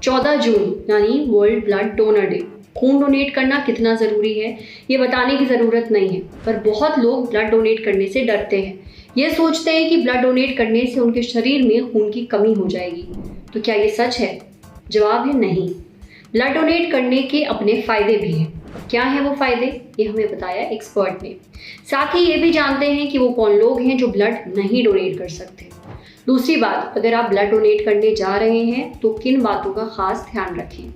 14 जून यानी world blood donor day. खून donate करना कितना ज़रूरी है ये बताने की ज़रूरत नहीं है, पर बहुत लोग ब्लड डोनेट करने से डरते हैं। ये सोचते हैं कि ब्लड डोनेट करने से उनके शरीर में खून की कमी हो जाएगी। तो क्या ये सच है? जवाब है नहीं। ब्लड डोनेट करने के अपने फ़ायदे भी हैं। क्या हैं वो फ़ायदे, ये हमें बताया एक्सपर्ट ने। साथ ही ये भी जानते हैं कि वो कौन लोग हैं जो ब्लड नहीं डोनेट कर सकते। दूसरी बात, अगर आप ब्लड डोनेट करने जा रहे हैं तो किन बातों का खास ध्यान रखें।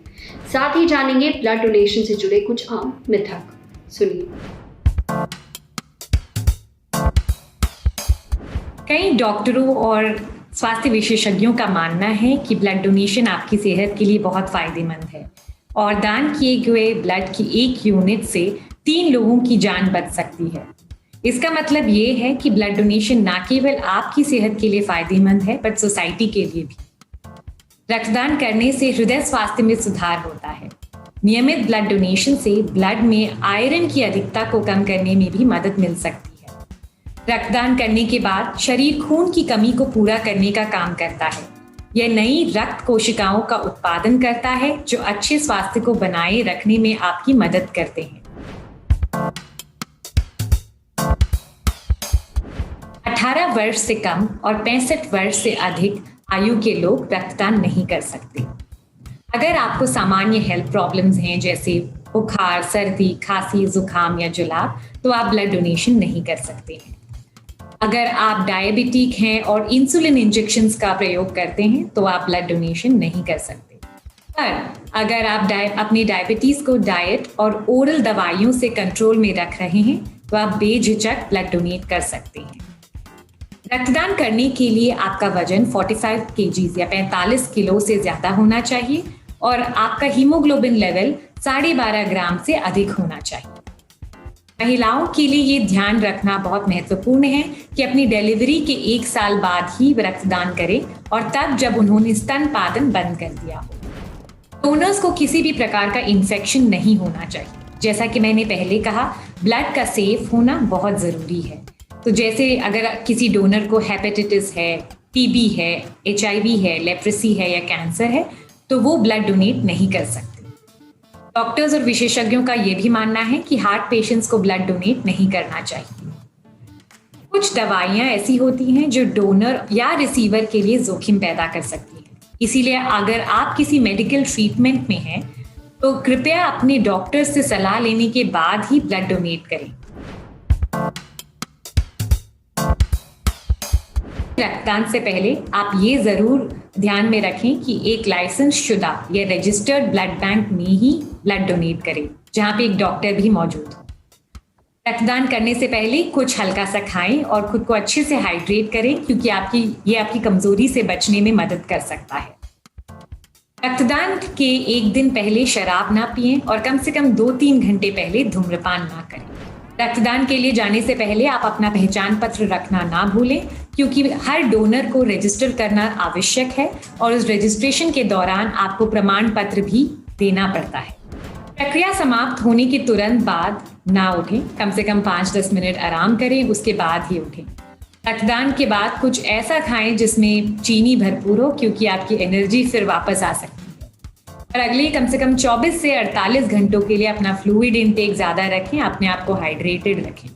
साथ ही जानेंगे ब्लड डोनेशन से जुड़े कुछ आम मिथक। सुनिए। कई डॉक्टरों और स्वास्थ्य विशेषज्ञों का मानना है कि ब्लड डोनेशन आपकी सेहत के लिए बहुत फायदेमंद है और दान किए हुए ब्लड की एक यूनिट से 3 लोगों की जान बच सकती है। इसका मतलब ये है कि ब्लड डोनेशन न केवल आपकी सेहत के लिए फायदेमंद है बट सोसाइटी के लिए भी। रक्तदान करने से हृदय स्वास्थ्य में सुधार होता है। नियमित ब्लड डोनेशन से ब्लड में आयरन की अधिकता को कम करने में भी मदद मिल सकती है। रक्तदान करने के बाद शरीर खून की कमी को पूरा करने का काम करता है। यह नई रक्त कोशिकाओं का उत्पादन करता है जो अच्छे स्वास्थ्य को बनाए रखने में आपकी मदद करते हैं। 18 वर्ष से कम और 65 वर्ष से अधिक आयु के लोग रक्तदान नहीं कर सकते। अगर आपको सामान्य हेल्थ प्रॉब्लम्स हैं जैसे बुखार, सर्दी, खांसी, जुकाम या जुलाब, तो आप ब्लड डोनेशन नहीं कर सकते हैं। अगर आप डायबिटिक हैं और इंसुलिन इंजेक्शंस का प्रयोग करते हैं तो आप ब्लड डोनेशन नहीं कर सकते। पर अगर आप अपनी डायबिटीज को डाइट और ओरल दवाइयों से कंट्रोल में रख रहे हैं तो आप बेझिझक ब्लड डोनेट कर सकते हैं। रक्तदान करने के लिए आपका वजन 45 केजीज या 45 किलो से ज्यादा होना चाहिए और आपका हीमोग्लोबिन लेवल 12.5 ग्राम से अधिक होना चाहिए। महिलाओं के लिए ये ध्यान रखना बहुत महत्वपूर्ण है कि अपनी डिलीवरी के 1 साल बाद ही रक्तदान करें और तब जब उन्होंने स्तनपान बंद कर दिया हो। डोनर्स को किसी भी प्रकार का इन्फेक्शन नहीं होना चाहिए। जैसा कि मैंने पहले कहा, ब्लड का सेफ होना बहुत जरूरी है। तो जैसे अगर किसी डोनर को हेपेटाइटिस है, टीबी है, HIV है, लेप्रेसी है या कैंसर है तो वो ब्लड डोनेट नहीं कर सकते। डॉक्टर्स और विशेषज्ञों का यह भी मानना है कि हार्ट पेशेंट्स को ब्लड डोनेट नहीं करना चाहिए। कुछ दवाइयां ऐसी होती हैं जो डोनर या रिसीवर के लिए जोखिम पैदा कर सकती हैं। इसीलिए अगर आप किसी मेडिकल ट्रीटमेंट में हैं तो कृपया अपने डॉक्टर से सलाह लेने के बाद ही ब्लड डोनेट करें। रक्तदान से पहले आप ये जरूर ध्यान में रखें कि एक लाइसेंस शुदा या रजिस्टर्ड ब्लड बैंक में ही ब्लड डोनेट करें जहां पे एक डॉक्टर भी मौजूद हो। रक्तदान करने से पहले कुछ हल्का सा खाएं और खुद को अच्छे से हाइड्रेट करें क्योंकि आपकी कमजोरी से बचने में मदद कर सकता है। रक्तदान के 1 दिन पहले शराब ना पिएं और कम से कम 2-3 घंटे पहले धूम्रपान ना करें। रक्तदान के लिए जाने से पहले आप अपना पहचान पत्र रखना ना भूलें क्योंकि हर डोनर को रजिस्टर करना आवश्यक है और उस रजिस्ट्रेशन के दौरान आपको प्रमाण पत्र भी देना पड़ता है। प्रक्रिया समाप्त होने के तुरंत बाद ना उठें, कम से कम 5-10 मिनट आराम करें, उसके बाद ही उठें। रक्तदान के बाद कुछ ऐसा खाएं जिसमें चीनी भरपूर हो क्योंकि आपकी एनर्जी फिर वापस आ सकती है। और अगले कम से कम 24 से 48 घंटों के लिए अपना फ्लूइड इनटेक ज्यादा रखें, अपने आप को हाइड्रेटेड रखें।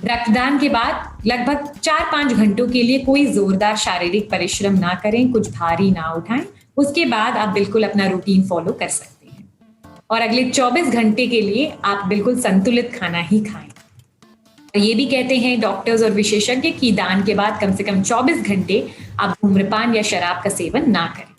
रक्तदान के बाद लगभग 4-5 घंटों के लिए कोई जोरदार शारीरिक परिश्रम ना करें, कुछ भारी ना उठाएं। उसके बाद आप बिल्कुल अपना रूटीन फॉलो कर सकते हैं और अगले 24 घंटे के लिए आप बिल्कुल संतुलित खाना ही खाएं। ये भी कहते हैं डॉक्टर्स और विशेषज्ञ कि दान के बाद कम से कम 24 घंटे आप धूम्रपान या शराब का सेवन ना करें।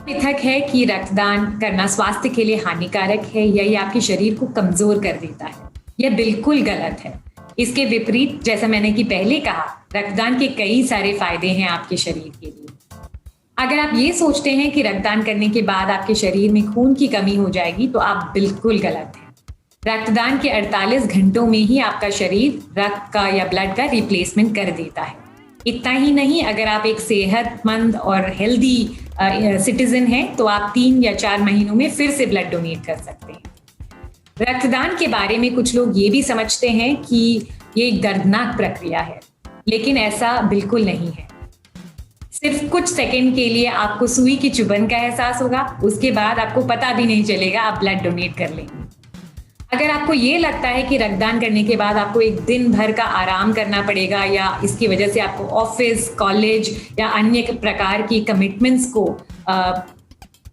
मिथक है कि रक्तदान करना स्वास्थ्य के लिए हानिकारक है या ये आपके शरीर को कमजोर कर देता है। यह बिल्कुल गलत है। इसके विपरीत, जैसा मैंने कि पहले कहा, रक्तदान के कई सारे फायदे हैं आपके शरीर के लिए। अगर आप ये सोचते हैं कि रक्तदान करने के बाद आपके शरीर में खून की कमी हो जाएगी तो आप बिल्कुल गलत हैं। रक्तदान के 48 घंटों में ही आपका शरीर रक्त का या ब्लड का रिप्लेसमेंट कर देता है। इतना ही नहीं, अगर आप एक सेहतमंद और हेल्दी सिटीजन हैं तो आप 3 या 4 महीनों में फिर से ब्लड डोनेट कर सकते हैं। रक्तदान के बारे में कुछ लोग ये भी समझते हैं कि ये एक दर्दनाक प्रक्रिया है, लेकिन ऐसा बिल्कुल नहीं है। सिर्फ कुछ सेकंड के लिए आपको सुई की चुभन का एहसास होगा, उसके बाद आपको पता भी नहीं चलेगा, आप ब्लड डोनेट कर लेंगे। अगर आपको ये लगता है कि रक्तदान करने के बाद आपको एक दिन भर का आराम करना पड़ेगा या इसकी वजह से आपको ऑफिस, कॉलेज या अन्य प्रकार की कमिटमेंट्स को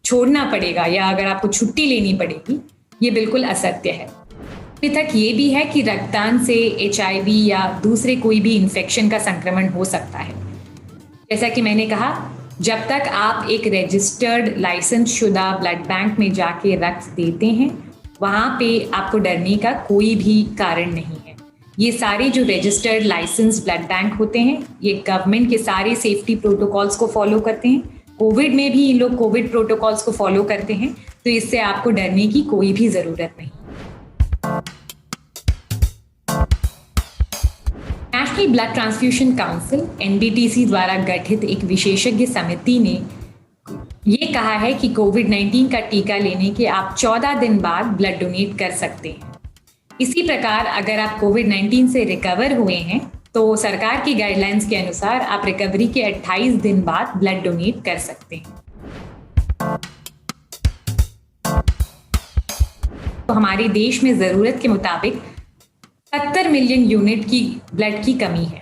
छोड़ना पड़ेगा या अगर आपको छुट्टी लेनी पड़ेगी, ये बिल्कुल असत्य है। अभी तक ये भी है कि रक्तदान से HIV या दूसरे कोई भी इन्फेक्शन का संक्रमण हो सकता है। जैसा कि मैंने कहा, जब तक आप एक रजिस्टर्ड लाइसेंस शुदा ब्लड बैंक में जाके रक्त देते हैं, वहाँ पे आपको डरने का कोई भी कारण नहीं है। ये सारे जो रजिस्टर्ड लाइसेंस ब्लड बैंक होते हैं, ये गवर्नमेंट के सारे सेफ्टी प्रोटोकॉल्स को फॉलो करते हैं। कोविड में भी इन लोग कोविड प्रोटोकॉल्स को फॉलो करते हैं, तो इससे आपको डरने की कोई भी ज़रूरत नहीं। National blood transfusion council NBTC द्वारा गठित एक विशेषज्ञ समिति ने ये कहा है कि कोविड-19 का टीका लेने के आप 14 दिन बाद ब्लड डोनेट कर सकते हैं। इसी प्रकार अगर आप कोविड-19 से रिकवर हुए हैं तो सरकार की गाइडलाइंस के अनुसार आप रिकवरी के 28 दिन बाद ब्लड डोनेट कर सकते हैं। तो हमारे देश में ज़रूरत के मुताबिक 70 मिलियन यूनिट की ब्लड की कमी है।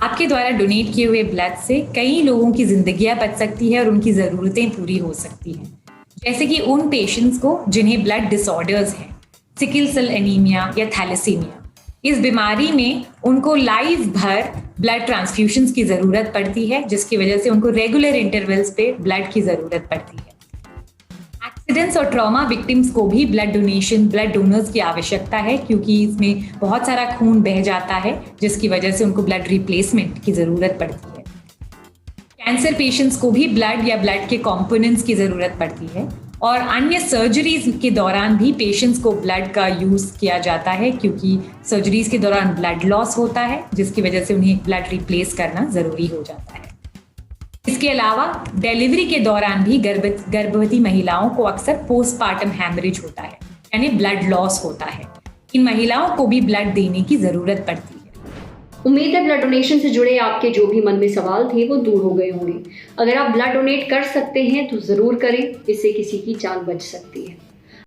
आपके द्वारा डोनेट किए हुए ब्लड से कई लोगों की जिंदगियां बच सकती है और उनकी ज़रूरतें पूरी हो सकती हैं। जैसे कि उन पेशेंट्स को जिन्हें ब्लड डिसऑर्डर्स हैं, सिकल सेल एनीमिया या थैलेसीमिया। इस बीमारी में उनको लाइफ भर ब्लड ट्रांसफ्यूशंस की ज़रूरत पड़ती है, जिसकी वजह से उनको रेगुलर इंटरवल्स पे ब्लड की ज़रूरत पड़ती है। एक्सीडेंट्स और ट्रॉमा विक्टिम्स को भी ब्लड डोनर्स की आवश्यकता है, क्योंकि इसमें बहुत सारा खून बह जाता है, जिसकी वजह से उनको ब्लड रिप्लेसमेंट की ज़रूरत पड़ती है। कैंसर पेशेंट्स को भी ब्लड या ब्लड के कंपोनेंट्स की ज़रूरत पड़ती है और अन्य सर्जरीज के दौरान भी पेशेंट्स को ब्लड का यूज़ किया जाता है, क्योंकि सर्जरीज के दौरान ब्लड लॉस होता है, जिसकी वजह से उन्हें ब्लड रिप्लेस करना ज़रूरी हो जाता है। इसके अलावा डिलीवरी के दौरान भी गर्भवती महिलाओं को अक्सर पोस्टपार्टम हैमरेज होता है, यानी ब्लड लॉस होता है। इन महिलाओं को भी ब्लड देने की ज़रूरत पड़ती है। उम्मीद है ब्लड डोनेशन से जुड़े आपके जो भी मन में सवाल थे वो दूर हो गए होंगे। अगर आप ब्लड डोनेट कर सकते हैं तो ज़रूर करें, इससे किसी की जान बच सकती है।